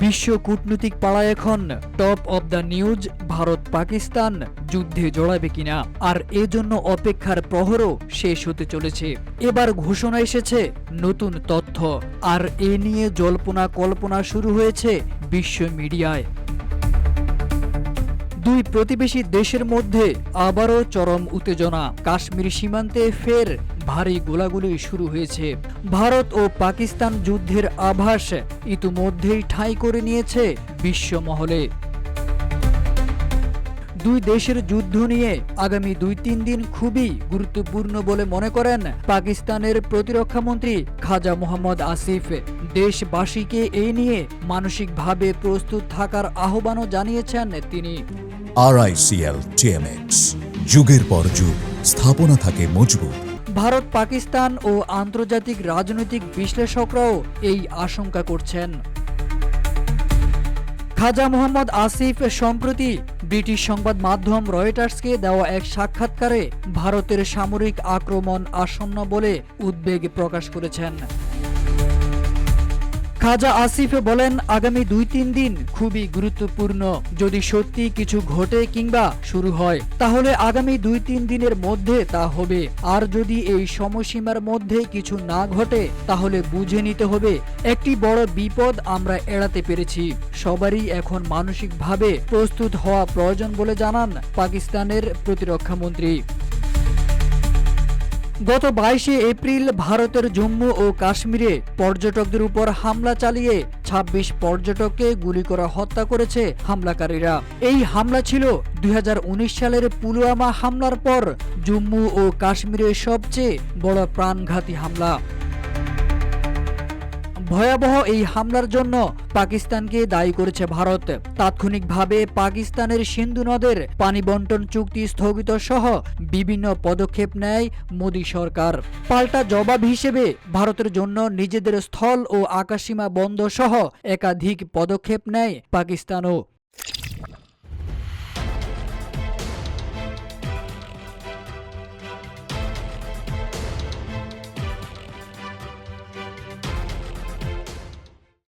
বিশ্ব কূটনৈতিক পাড়া এখন top of the news. Bharat Pakistan যুদ্ধে জড়াবে কিনা, আর এজন্য অপেক্ষার প্রহরও শেষ হতে চলেছে। এবার ঘোষণা এসেছে নতুন তথ্য, আর এ নিয়ে জল্পনা কল্পনা শুরু হয়েছে বিশ্ব মিডিয়ায়। দুই প্রতিবেশী দেশের মধ্যে আবারও চরম উত্তেজনা। কাশ্মীর সীমান্তে ফের ভারী গোলাগুলি শুরু হয়েছে। ভারত ও পাকিস্তান যুদ্ধের আভাস ইতিমধ্যেই ঠাঁই করে নিয়েছে বিশ্ব মহলে। দুই দেশের যুদ্ধ নিয়ে আগামী 2-3 দিন খুবই গুরুত্বপূর্ণ বলে মনে করেন পাকিস্তানের প্রতিরক্ষামন্ত্রী খাজা মোহাম্মদ আসিফ। দেশবাসীকে এই নিয়ে মানসিকভাবে প্রস্তুত থাকার আহ্বানও জানিয়েছেন তিনি। RICL TMX, যুগের পর যুগ স্থাপনা থাকে মজবুত। ভারত পাকিস্তান ও আন্তর্জাতিক রাজনৈতিক বিশ্লেষকরাও এই আশঙ্কা করছেন। খাজা মোহাম্মদ আসিফ সম্প্রতি ব্রিটিশ সংবাদ মাধ্যম রয়টার্সকে দেওয়া এক সাক্ষাৎকারে ভারতের সামরিক আক্রমণ আসন্ন বলে উদ্বেগ প্রকাশ করেছেন। খাজা আসিফ বলেন, আগামী 2-3 দিন খুবই গুরুত্বপূর্ণ। যদি সত্যি কিছু ঘটে কিংবা শুরু হয়, তাহলে আগামী 2-3 দিনের মধ্যে তা হবে। আর যদি এই সময়সীমার মধ্যে কিছু না ঘটে, তাহলে বুঝে নিতে হবে একটি বড় বিপদ আমরা এড়াতে পেরেছি। সবারই এখন মানসিকভাবে প্রস্তুত হওয়া প্রয়োজন বলে জানান পাকিস্তানের প্রতিরক্ষামন্ত্রী। গত 22শে এপ্রিল ভারতের জম্মু ও কাশ্মীরে পর্যটকদের উপর হামলা চালিয়ে 26 পর্যটককে গুলি করে হত্যা করেছে হামলাকারীরা। এই হামলা ছিল 2019 সালের পুলওয়ামা হামলার পর জম্মু ও কাশ্মীরের সবচেয়ে বড় প্রাণঘাতী হামলা। ভয়াবহ এই হামলার জন্য পাকিস্তানকে দায়ী করেছে ভারত। তাৎক্ষণিকভাবে পাকিস্তানের সিন্ধু নদের পানি বন্টন চুক্তি স্থগিত সহ বিভিন্ন পদক্ষেপ নেয় মোদী সরকার। পাল্টা জবাব হিসেবে ভারতের জন্য নিজেদের স্থল ও আকাশসীমা বন্ধ সহ একাধিক পদক্ষেপ নেয় পাকিস্তানও।